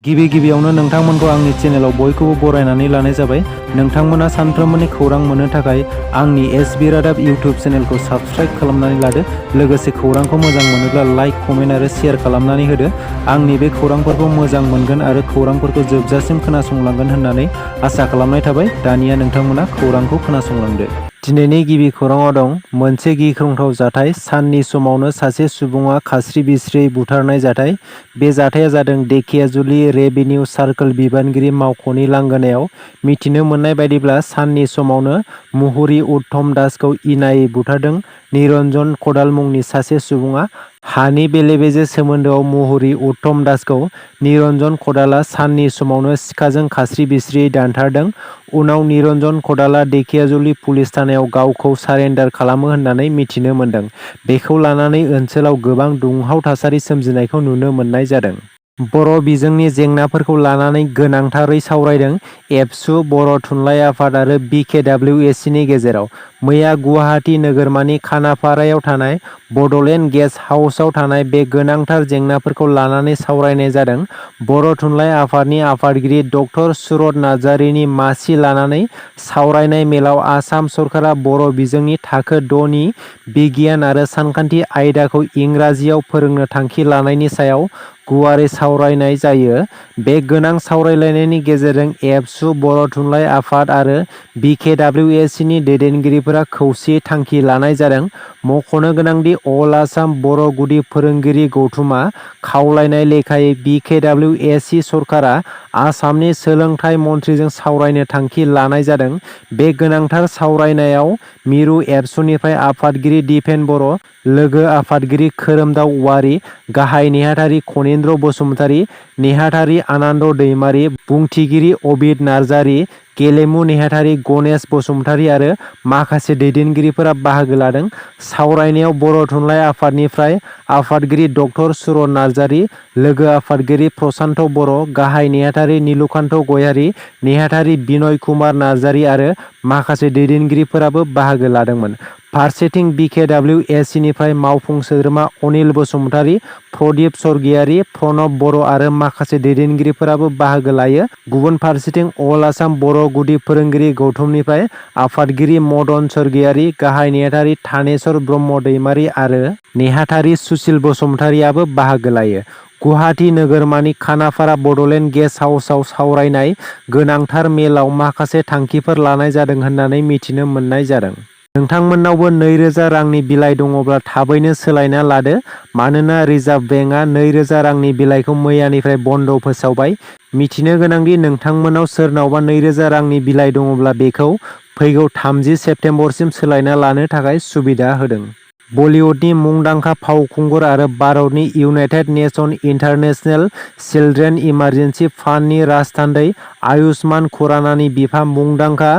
गिबियावनो नोंथांमोनखौ आंनि चेनेलाव बयखौबो बरायनानै लानाय जाबाय। नोंथांमोना सानफ्रोमबोनि खौरां मोननो थाखाय आंनि एसबि रादाब इउटिउब चेनेलखौ साबस्क्राइब खालामनानै लादो। लोगोसे खौरांखौ मोजां मोनोब्ला लाइक, कमेन्ट आरो शेयार खालामनानै होदो। आंनि बे खौरांफोरखौ मोजां मोनगोन आरो खौरांफोरखौ जोबजासिम खोनासंलांगोन होननानै आसा खालामनाय थाबाय। दानिया नोंथांमोना खौरांखौ खोनासंलांदो। दिनैनि गिबि खौराङाव दं मोनसे गिख्रंथाव जाथाय। साननि समावनो सासे सुबुङा खास्रि-बिस्रियै बुथारनाय जाथाय। बे जाथाया जादों धेकियाजुलि रेभिनिउ सार्कल बिबानगिरि मावख'नि लांगोनायाव। मिथिनो मोननाय बायदिब्ला साननि समावनो मुहुरि उत्तम दासखौ इनायै बुथारदों। निरन्जन खदाल मुंनि सासे सुबुङा हानि बेले-बेजे सोमोन्दोआव मुहुरि उत्तम दासखौ निरन्जन खदाला साननि समावनो सिखाजों खास्रि-बिस्रियै दानथारदों। उनाव निरन्जन खदाला धेकियाजुलि पुलिस थानायाव गावखौ सारेन्डार खालामो होननानै मिथिनो मोन्दों। बेखौ लानानै ओनसोलाव गोबां दुंहाव थासारि सोमजिनायखौ नुनो मोननाय जादों। बर' बिजोंनि जेंनाफोरखौ लानानै गोनांथारै सावरायदों एबसु, बर' थुनलाइ आफाद आरो बिकेडब्लिउएसिनि गेजेराव। मैया गुवाहाटि नोगोरमानि खानापारायाव थानाय बड'लेण्ड गेस्ट हाउसआव थानाय बे गोनांथार जेंनाफोरखौ लानानै सावरायनाय जादों। बर' थुनलाइ आफादनि आफादगिरि डक्टर सुरत नार्जारिनि मासि लानानै सावरायनाय मेलाव आसाम सरकारा बर' बिजोंनि थाखो 6 नि बिगियान आरो सानखान्थि आयदाखौ इंराजियाव फोरोंनो थांखि लानायनि सायाव गुवारै सावरायनाय जायो। बे गोनां सावरायलायनायनि गेजेरजों एबसु, बर' थुनलाइ आफाद आरो बिकेडब्लिउएसिनि दैदेनगिरिफोरा खौसेयै थांखि लानाय जादों। मख'नो गोनांदि अल आसाम बर' गुदि फोरोंगिरि गौथुमा खावलायनाय लेखायै बिकेडब्लिउएसि सरकारा आसामनि सोलोंथाइ मन्थ्रिजों सावरायनो थांखि लानाय जादों। बे गोनांथार सावरायनायाव मिरु एबसुनिफ्राय आफादगिरि दिपेन बर', लोगो आफादगिरि खोरोमदाव औवारी, गाहाय नेहाथारि खनीन्द्र बसुमतारी, नेहाथारि आनन्द दैमारी, बुंथिगिरि अबिद नार्जारी, गेलेमु नेहाथारि गणेश बसुमतारी आरो माखासे दैदेनगिरिफोरा बाहागो लादों। सावरायनायाव बर' थुनलाइ आफादनिफ्राय आफादगिरि डक्टर सुरत नार्जारी, लोगो आफादगिरि प्रसान्त बर', गाहाय नेहाथारि नीलकान्त गयारी, नेहाथारि बिनय कुमार नार्जारी आरो माखासे दैदेनगिरिफोराबो बाहागो लादोंमोन। फारसेथिं बिकेडब्लिउएसिनिफ्राय मावफुं सोद्रोमा अनिल बसुमतारी, प्रदीप स्वर्गियारी, प्रणब बर' आरो माखासे दैदेनगिरिफोराबो बाहागो लायो। गुबुन फारसेथिं अल आसाम बर' गुदि फोरोंगिरि गौथुमनिफ्राय आफादगिरि मदन स्वर्गियारी, गाहाय नेहाथारि थानेश्वर ब्रह्म दैमारी आरो नेहाथारि सुसिल बसुमतारीआबो बाहागो लायो। गुवाहाटि नोगोरमानि खानापारा बड'लेण्ड गेस्ट हाउसआव सावरायनाय गोनांथार मेलाव माखासे थांखिफोर लानाय जादों होननानै मिथिनो मोननाय जादों। नोंथांमोननावबो 2000 रांनि बिलाइ दङब्ला थाबैनो सोलायना लादो। मानोना रिजार्भ बेंकआ 2000 रांनि बिलाइखौ मैयानिफ्राय बन्द' फोसावबाय। मिथिनो गोनांदि नोंथांमोननाव सोरनावबा 2000 रांनि बिलाइ दङब्ला बेखौ फैगौ 30 सेप्तेम्बरसिम सोलायना लानो थाखाय सुबिदा होदों। बलिउडनि मुंदांखा फावखुंगुर आरो भारतनि United Nation International Children Emergency फान्डनि राजथान्दै आयुष्मान खुरानानि बिफा मुंदांखा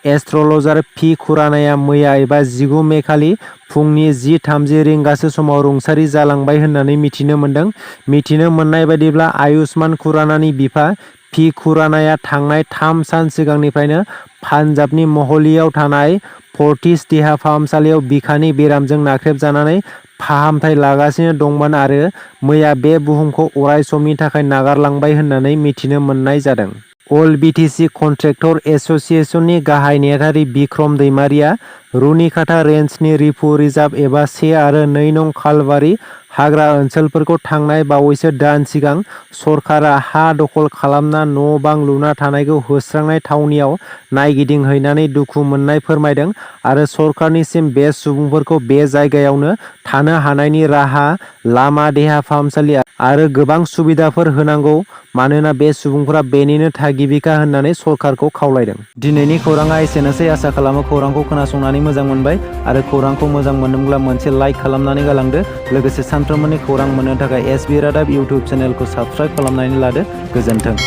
एस्ट्रलजार पि खुरानाया मैया एबा 19 मे खालि फुंनि 10:30 रिंगासो समाव रुंसारि जालांबाय होननानै मिथिनो मोन्दों। मिथिनो मोननाय बायदिब्ला आयुष्मान खुरानानि बिफा पि खुरानाया थांनाय 3 सान सिगांनिफ्रायनो पान्जाबनि महलियाव थानाय फर्टिस देहा फाहामसालियाव बिखानि बेरामजों नाख्रेबजानानै फाहामथाय लागासिनो दंमोन आरो मैया बे बुहुमखौ अराय समनि थाखाय नागारलांबाय होननानै मिथिनो मोननाय जादों। अल बिटिसि कन्ट्रेक्टर एस'सिएशननि गाहाय नेहाथारि बिक्रम दैमारिया रुनिकाटा रेन्जनि रिफु रिजार्भ एबा 1 आरो 2 नं खालबारि हाग्रा ओनसोलफोरखौ थांनाय बावैसो दान सिगां सरकारा हा दखल खालामना न'-बां लुना थानायखौ होस्रांनाय थावनियाव नायगिदिंहैनानै दुखु मोननाय फोरमायदों आरो सरकारनिसिम बे सुबुंफोरखौ बे जायगायावनो थानो हानायनि राहा लामा, देहा फाहामसालि आरो गोबां सुबिदाफोर होनांगौ। मानोना बे सुबुंफोरा बेनिनो थागिबिखा होननानै सरकारखौ खावलायदों। दिनैनि खौराङा एसेनोसै। आसा खालामो खौरांखौ खोनासंनानै मोजां मोनबाय आरो खौरांखौ मोजां मोनदोंब्ला मोनसे लाइक खालामनानै गालांदो। लोगोसे सानफ्रोमबोनि खौरां मोननो थाखाय एसबि रादाब इउटिउब चेनेलखौ साबस्क्राइब खालामनानै लादो। गोजोन्थों।